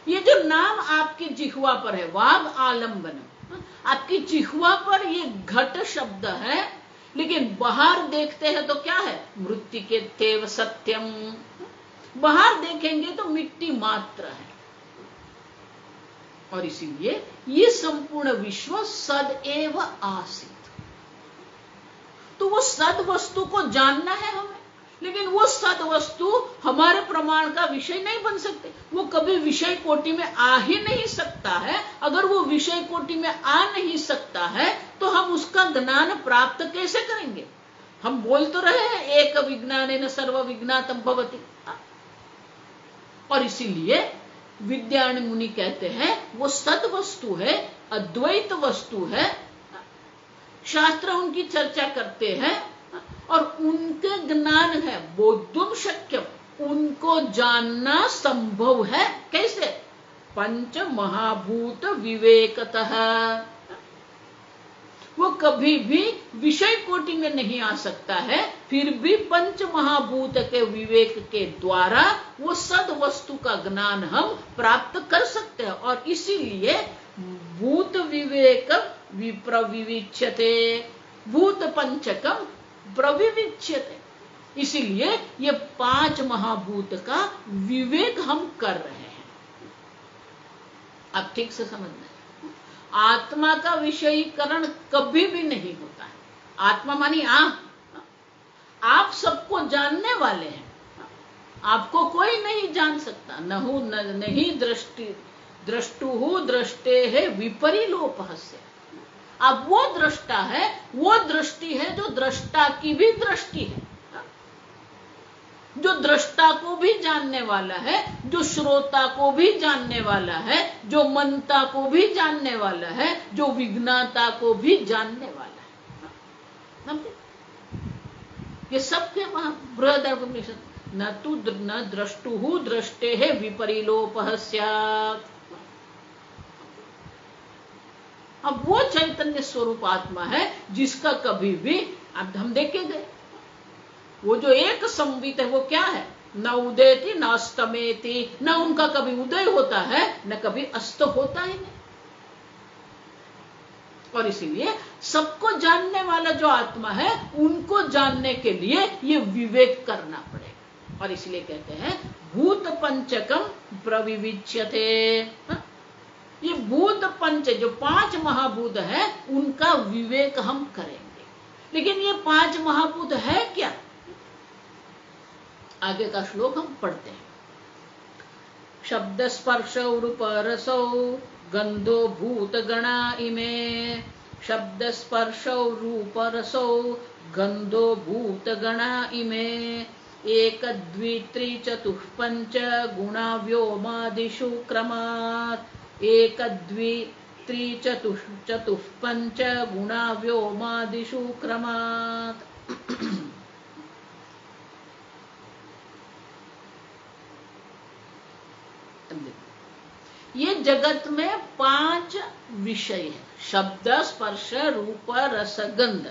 ये जो नाम आपकी जिह्वा पर है, वाग आलंबनम, आपकी जिह्वा पर ये घट शब्द है, लेकिन बाहर देखते हैं तो क्या है? मृत्तिकेत्येव सत्यम। बाहर देखेंगे तो मिट्टी मात्र है। और इसीलिए ये संपूर्ण विश्व सद एव आसीत। तो वो सद वस्तु को जानना है हमें, लेकिन वो सद वस्तु हमारे प्रमाण का विषय नहीं बन सकते। वो कभी विषय कोटि में आ ही नहीं सकता है। अगर वो विषय कोटि में आ नहीं सकता है तो हम उसका ज्ञान प्राप्त कैसे करेंगे? हम बोल तो रहे हैं एक विज्ञानेन सर्व विज्ञातम भवति। और इसीलिए विद्यारण्य मुनि कहते हैं वो सद वस्तु है, अद्वैत वस्तु है। शास्त्र उनकी चर्चा करते हैं और उनके ज्ञान है बोद्धुम शक्यम, उनको जानना संभव है। कैसे? पंच महाभूत विवेकतः। वो कभी भी विषय कोटि में नहीं आ सकता है, फिर भी पंच महाभूत के विवेक के द्वारा वो सद वस्तु का ज्ञान हम प्राप्त कर सकते हैं। और इसीलिए भूत विवेक विप्रविविच्यते, भूत पंचकम प्रविविच्यते। इसीलिए ये पांच महाभूत का विवेक हम कर रहे हैं। अब ठीक से समझना, आत्मा का विषयीकरण कभी भी नहीं होता है। आत्मा मानी आप सबको जानने वाले हैं, आपको कोई नहीं जान सकता। नहीं द्रष्टुहु दृष्टे है विपरीलोपहस्य। अब वो दृष्टा है, वो दृष्टि है जो दृष्टा की भी दृष्टि है, जो दृष्टा को भी जानने वाला है, जो श्रोता को भी जानने वाला है, जो मनता को भी जानने वाला है, जो विज्ञाता को भी जानने वाला है। ये सबके वहां बृहदारण्यक न द्रष्टुहु दृष्टे है विपरीलोपहस्यात्। अब वो चैतन्य स्वरूप आत्मा है जिसका कभी भी, अब हम देखेंगे वो जो एक संवित है वो क्या है? न उदयति न अस्तमेति, न उनका कभी उदय होता है न कभी अस्त होता ही नहीं। और इसीलिए सबको जानने वाला जो आत्मा है उनको जानने के लिए ये विवेक करना पड़ेगा। और इसलिए कहते हैं भूत पंचकम प्रविविच्यते। ये भूत पंच जो पांच महाभूत है उनका विवेक हम करेंगे। लेकिन ये पांच महाभूत है क्या? आगे का श्लोक हम पढ़ते हैं। शब्द स्पर्श रूप रसो गंधो भूत गणा इमे शब्द स्पर्शौ रूप रसौ गंधो भूत गणा इमे एक द्वि त्रि चतुः पंच गुणा व्योमादिषु क्रमात् एक द्वि त्रि चतुः पंच गुणा व्योमादिषु क्रमात्। ये जगत में 5 विषय है, शब्द स्पर्श रूप रस गंध।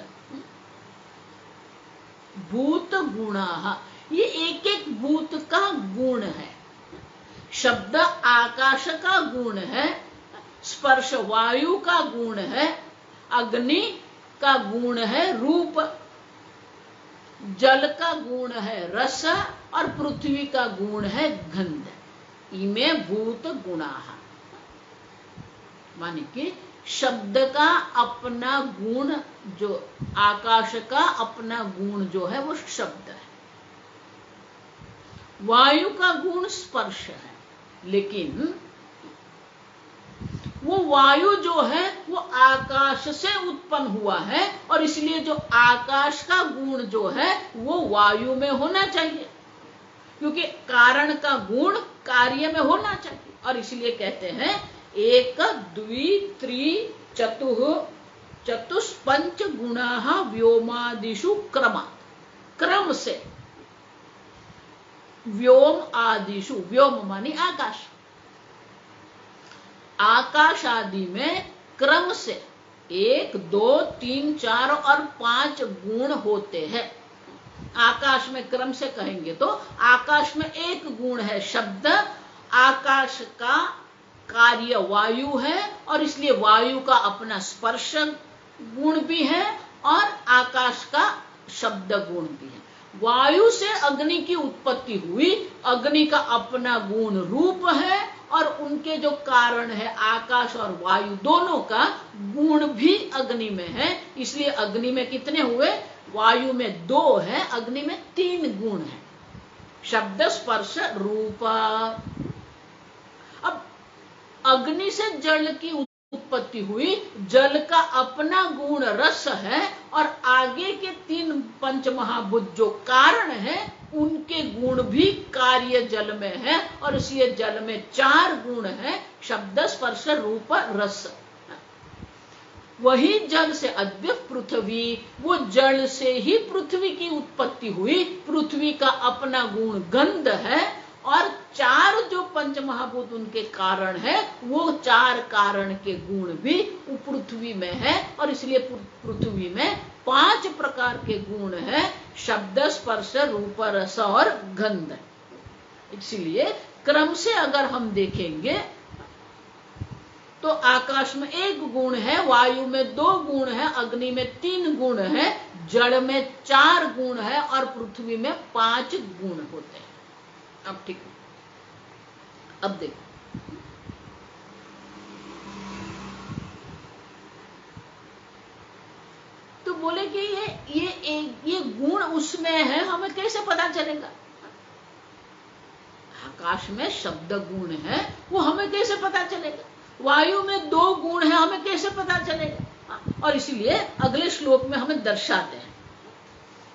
भूत गुणा, ये एक एक भूत का गुण है। शब्द आकाश का गुण है, स्पर्श वायु का गुण है, अग्नि का गुण है, रूप जल का गुण है, रस और पृथ्वी का गुण है गंध। इमे भूत गुणा, माने कि शब्द का अपना गुण, जो आकाश का अपना गुण जो है वो शब्द है, वायु का गुण स्पर्श है, लेकिन वो वायु जो है वो आकाश से उत्पन्न हुआ है और इसलिए जो आकाश का गुण जो है वो वायु में होना चाहिए, क्योंकि कारण का गुण कार्य में होना चाहिए। और इसलिए कहते हैं एक द्वि त्रि चतुः पंच गुणाः व्योमादिषु क्रमात्, क्रम से। व्योम आदिषु, व्योम मानी आकाश, आकाश आदि में क्रम से 1 2 3 4 और 5 गुण होते हैं। आकाश में क्रम से कहेंगे तो आकाश में एक गुण है शब्द, आकाश का कार्य वायु है और इसलिए वायु का अपना स्पर्श गुण भी है और आकाश का शब्द गुण भी है। वायु से अग्नि की उत्पत्ति हुई, अग्नि का अपना गुण रूप है और उनके जो कारण है आकाश और वायु दोनों का गुण भी अग्नि में है। इसलिए अग्नि में कितने हुए? वायु में 2 है, अग्नि में 3 गुण है, शब्द स्पर्श रूप। अब अग्नि से जल की उत्पत्ति हुई, जल का अपना गुण रस है और आगे के 3 पंचमहाभूत जो कारण है उनके गुण भी कार्य जल में है और इसलिए जल में 4 गुण है, शब्द स्पर्श रूप रस। वही जल से अद्य पृथ्वी, वो जल से ही पृथ्वी की उत्पत्ति हुई, पृथ्वी का अपना गुण गंध है और 4 जो पंचमहाभूत उनके कारण है वो 4 कारण के गुण भी पृथ्वी में है और इसलिए पृथ्वी में 5 प्रकार के गुण है, शब्द स्पर्श रूप रस और गंध। इसलिए क्रम से अगर हम देखेंगे तो आकाश में 1 गुण है, वायु में 2 गुण है, अग्नि में 3 गुण है, जल में 4 गुण है और पृथ्वी में 5 गुण होते हैं। अब ठीक है, अब देखो तो बोले कि ये गुण उसमें है, हमें कैसे पता चलेगा? आकाश में शब्द गुण है, वो हमें कैसे पता चलेगा? वायु में 2 गुण है, हमें कैसे पता चलेगा? और इसलिए अगले श्लोक में हमें दर्शाते हैं,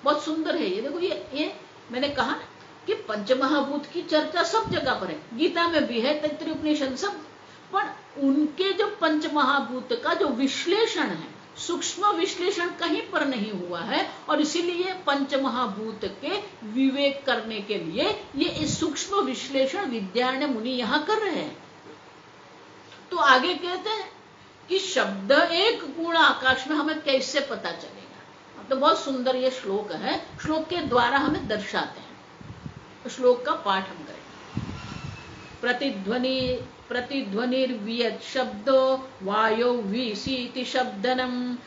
बहुत सुंदर है ये। देखो ये मैंने कहा ना कि पंचमहाभूत की चर्चा सब जगह पर है, गीता में भी है, तैत्तिरीय उपनिषद सब, पर उनके जो पंचमहाभूत का जो विश्लेषण है, सूक्ष्म विश्लेषण कहीं पर नहीं हुआ है और इसीलिए पंचमहाभूत के विवेक करने के लिए ये सूक्ष्म विश्लेषण विद्यारण्य मुनि यहां कर रहे हैं। तो आगे कहते हैं कि शब्द 1 गुण आकाश में हमें कैसे पता चलेगा? तो बहुत सुंदर ये श्लोक है, श्लोक के द्वारा हमें दर्शाते हैं। श्लोक का पाठ हम करें। प्रतिध्वनिर्वियत् शब्दो वायौ वीसीति शब्दनम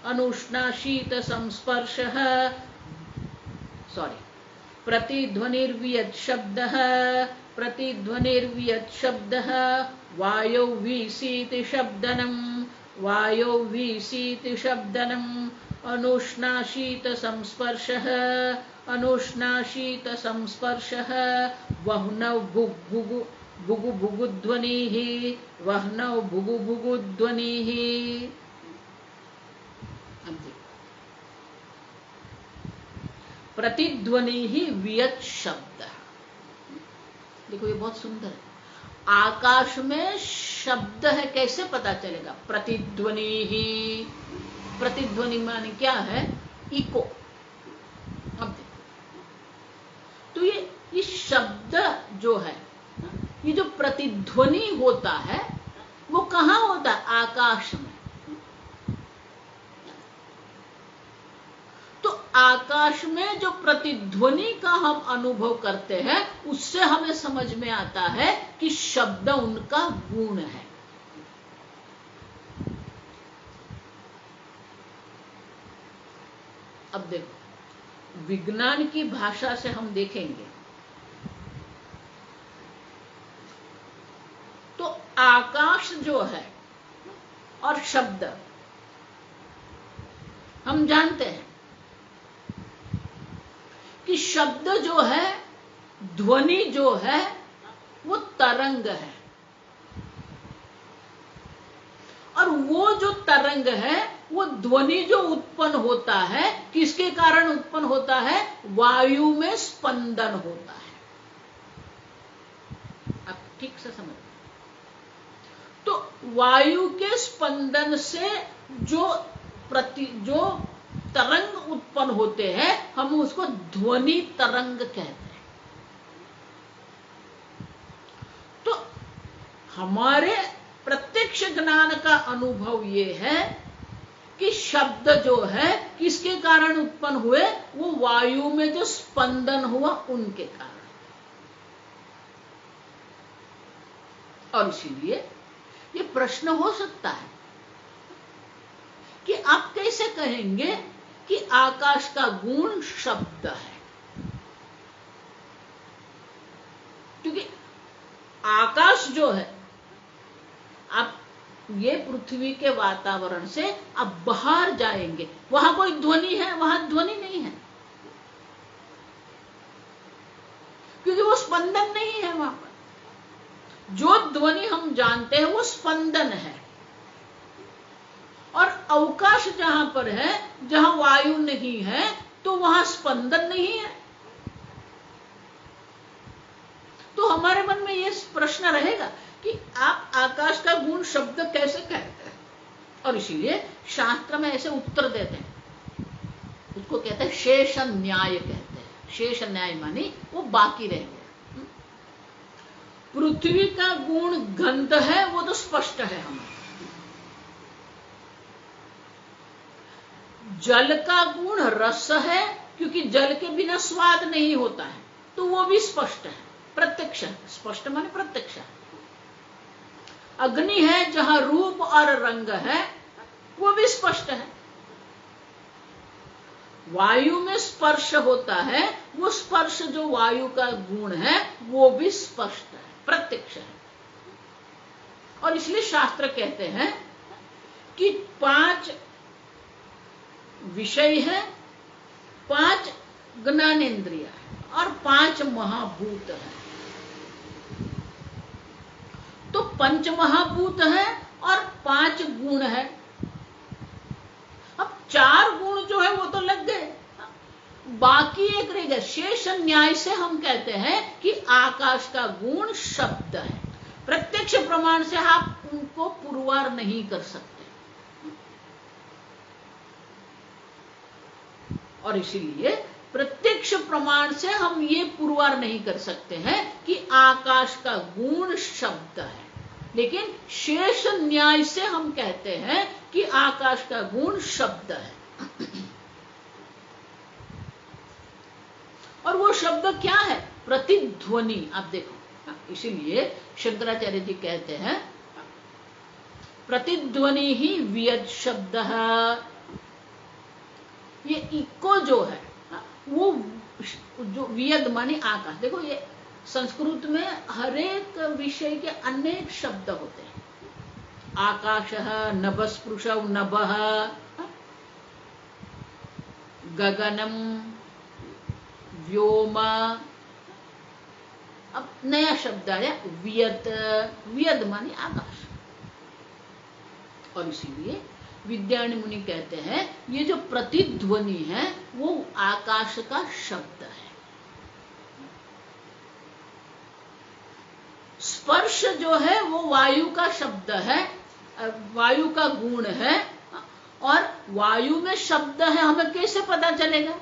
अनुष्णाशीत संस्पर्शः। प्रतिध्वनिर्वियत् शब्दः वायौ वीसीति शब्दनम अनुष्णाशीत संस्पर्शः वह्नौ भुगु भुगु ध्वनि ही, वह्नौ भुगु भुगु ध्वनि ही। प्रतिध्वनि ही वियत शब्द। देखो ये बहुत सुंदर है। आकाश में शब्द है, कैसे पता चलेगा? प्रतिध्वनि ही। प्रतिध्वनि माने क्या है? इको। अब तो ये शब्द जो है, ये जो प्रतिध्वनि होता है वो कहां होता है? आकाश में। तो आकाश में जो प्रतिध्वनि का हम अनुभव करते हैं, उससे हमें समझ में आता है कि शब्द उनका गुण है। अब देखो, विज्ञान की भाषा से हम देखेंगे तो आकाश जो है और शब्द, हम जानते हैं कि शब्द जो है, ध्वनि जो है, वो तरंग है। और वो जो तरंग है, वो ध्वनि जो उत्पन्न होता है, किसके कारण उत्पन्न होता है? वायु में स्पंदन होता है। आप ठीक से समझ। तो वायु के स्पंदन से जो तरंग उत्पन्न होते हैं, हम उसको ध्वनि तरंग कहते हैं। तो हमारे प्रत्यक्ष ज्ञान का अनुभव ये है कि शब्द जो है किसके कारण उत्पन्न हुए? वो वायु में जो स्पंदन हुआ उनके कारण। और इसीलिए ये प्रश्न हो सकता है कि आप कैसे कहेंगे कि आकाश का गुण शब्द है? क्योंकि आकाश जो है, आप ये पृथ्वी के वातावरण से आप बाहर जाएंगे, वहां कोई ध्वनि है? वहां ध्वनि नहीं है, क्योंकि वो स्पंदन नहीं है। वहां पर जो ध्वनि हम जानते हैं वो स्पंदन है। और अवकाश जहां पर है, जहां वायु नहीं है, तो वहां स्पंदन नहीं है। तो हमारे मन में ये प्रश्न रहेगा कि आप आकाश का गुण शब्द कैसे कहते हैं? और इसीलिए शास्त्र में ऐसे उत्तर देते हैं, उसको कहते हैं शेष न्याय कहते हैं। शेष न्याय मानी वो बाकी रह गया। पृथ्वी का गुण गंध है, वो तो स्पष्ट है हमें। जल का गुण रस है, क्योंकि जल के बिना स्वाद नहीं होता है, तो वो भी स्पष्ट है, प्रत्यक्ष है। स्पष्ट माने प्रत्यक्ष है। अग्नि है, जहां रूप और रंग है, वो भी स्पष्ट है। वायु में स्पर्श होता है, वो स्पर्श जो वायु का गुण है, वो भी स्पष्ट है, प्रत्यक्ष है। और इसलिए शास्त्र कहते हैं कि 5 विषय है, 5 ज्ञानेंद्रिय है और 5 महाभूत है। तो 5 महाभूत है और 5 गुण है। अब 4 गुण जो है वो तो लग गए, बाकी एक रह गया। शेष न्याय से हम कहते हैं कि आकाश का गुण शब्द है। प्रत्यक्ष प्रमाण से आप उनको पुरवार नहीं कर सकते। और इसीलिए प्रत्यक्ष प्रमाण से हम ये पुरवार नहीं कर सकते हैं कि आकाश का गुण शब्द है। लेकिन शेष न्याय से हम कहते हैं कि आकाश का गुण शब्द है। और वो शब्द क्या है? प्रतिध्वनि। आप देखो, इसीलिए शंकराचार्य जी कहते हैं प्रतिध्वनि ही वियत शब्द। ये इको जो है, वो जो वियद माने आकाश। देखो, ये संस्कृत में हर एक विषय के अनेक शब्द होते हैं। आकाश, नभस्पृश, नभः, गगनम, व्योम। अब नया शब्द आया वियत। वियत माने आकाश। और इसीलिए विद्यारण्य मुनि कहते हैं ये जो प्रतिध्वनि है वो आकाश का शब्द है। स्पर्श जो है वो वायु का शब्द है, वायु का गुण है। और वायु में शब्द है, हमें कैसे पता चलेगा?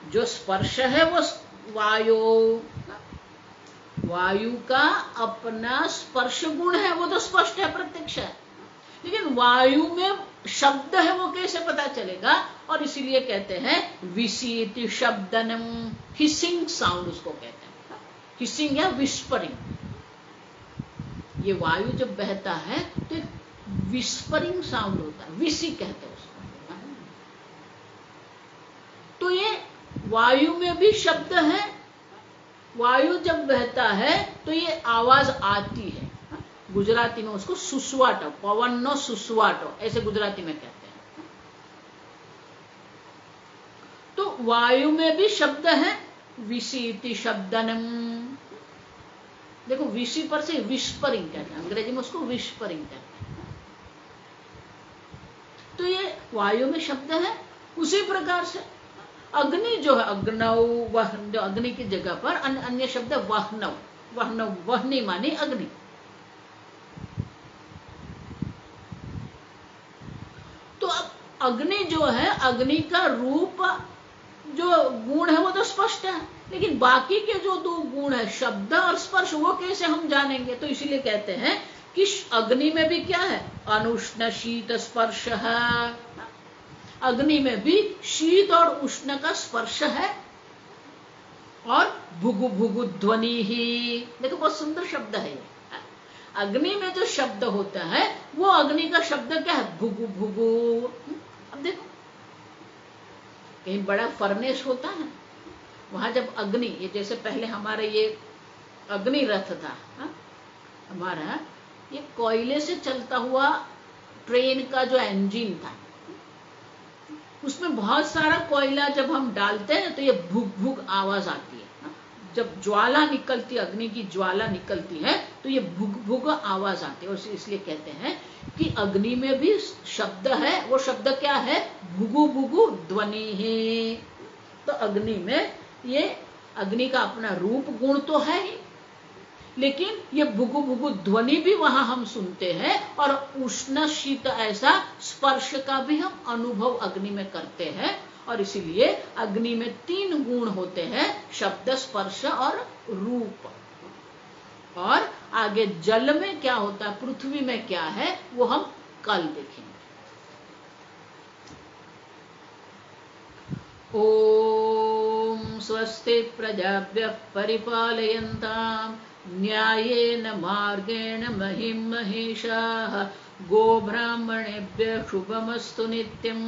जो स्पर्श है वो वायु का अपना स्पर्श गुण है, वो तो स्पष्ट है, प्रत्यक्ष है। लेकिन वायु में शब्द है, वो कैसे पता चलेगा? और इसीलिए कहते हैं विसीति शब्दनम, हिसिंग साउंड उसको कहते हैं। हिसिंग या विस्परिंग। ये वायु जब बहता है तो एक विस्परिंग साउंड होता है, विसी कहते हैं उसको। तो ये वायु में भी शब्द है। वायु जब बहता है तो ये आवाज आती है। गुजराती में उसको सुसवाटो, पवन नो सुसवाटो, ऐसे गुजराती में कहते हैं। तो वायु में भी शब्द है, विसीति शब्दनम। देखो विसी पर से विस्परिंग कहते हैं, अंग्रेजी में उसको विस्परिंग कहते हैं। तो ये वायु में शब्द है। उसी प्रकार से अग्नि जो है, अग्नौ वह, जो अग्नि की जगह पर अन्य शब्द वहनौ। वहनौ, वहनी माने अग्नि। तो अब अग्नि जो है, अग्नि का रूप जो गुण है वो तो स्पष्ट है, लेकिन बाकी के जो दो गुण है शब्द और स्पर्श, वो कैसे हम जानेंगे? तो इसीलिए कहते हैं कि अग्नि में भी क्या है? अनुष्ण शीत स्पर्श है। अग्नि में भी शीत और उष्ण का स्पर्श है। और भुगु भुगु ध्वनि ही, देखो बहुत सुंदर शब्द है ये। अग्नि में जो शब्द होता है वो अग्नि का शब्द क्या है? भुगु भुगु। अब देखो कहीं बड़ा फर्नेस होता है, वहां जब अग्नि, ये जैसे पहले हमारे ये अग्नि रथ था, हमारा ये कोयले से चलता हुआ ट्रेन का जो इंजन था, उसमें बहुत सारा कोयला जब हम डालते हैं तो ये भुग भुग आवाज आती है। जब ज्वाला निकलती, अग्नि की ज्वाला निकलती है तो ये भुग भुग आवाज आती है। और इसलिए कहते हैं कि अग्नि में भी शब्द है। वो शब्द क्या है? भुगु भुगु ध्वनि है। तो अग्नि में ये अग्नि का अपना रूप गुण तो है ही, लेकिन ये भुगु भुगु ध्वनि भी वहां हम सुनते हैं। और उष्ण शीत ऐसा स्पर्श का भी हम अनुभव अग्नि में करते हैं। और इसीलिए अग्नि में 3 गुण होते हैं, शब्द, स्पर्श और रूप। और आगे जल में क्या होता है, पृथ्वी में क्या है, वो हम कल देखेंगे। ओम स्वस्ति प्रजाभ्यः परिपालयन्ताम् न्यायेन मार्गेण महिं महिषाः गोब्राह्मणेभ्यः शुभमस्तु नित्यं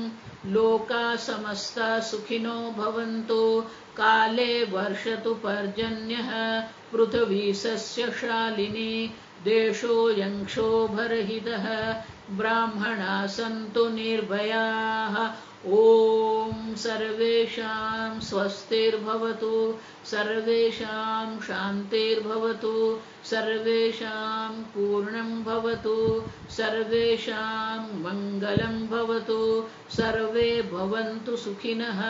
लोकाः समस्ताः सुखिनो भवन्तु काले वर्षतु पर्जन्यः पृथिवी सस्यशालिनी देशोऽयं क्षोभरहितः ब्राह्मणाः सन्तु निर्भयाः ओम सर्वेषां स्वस्तिर्भवतु सर्वेषां शान्तिर्भवतु सर्वेषां पूर्णं भवतु सर्वेषां मङ्गलं भवतु सर्वे भवन्तु सुखिनः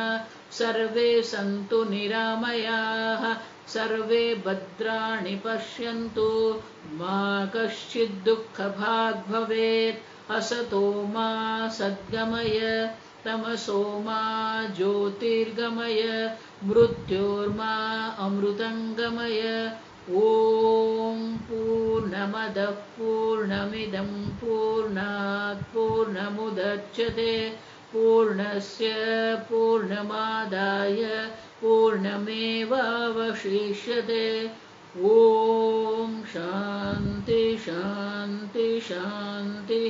सर्वे सन्तु निरामयाः सर्वे भद्राणि पश्यन्तु मा कश्चित् दुःखभाग् भवेत् असतो मा सद्गमय तमसो मा ज्योतिर्गमय मृत्योर्मा अमृतंगमय ओम पूर्णमदः पूर्णमिदं पूर्णात् पूर्णमुदच्यते पूर्णस्य पूर्णमादाय पूर्णमेवावशिष्यते ओम शांति शांति शांति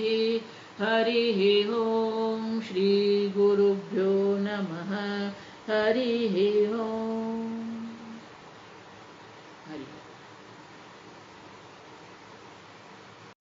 हरिः ओम श्री गुरुभ्यो नमः हरिः ओम।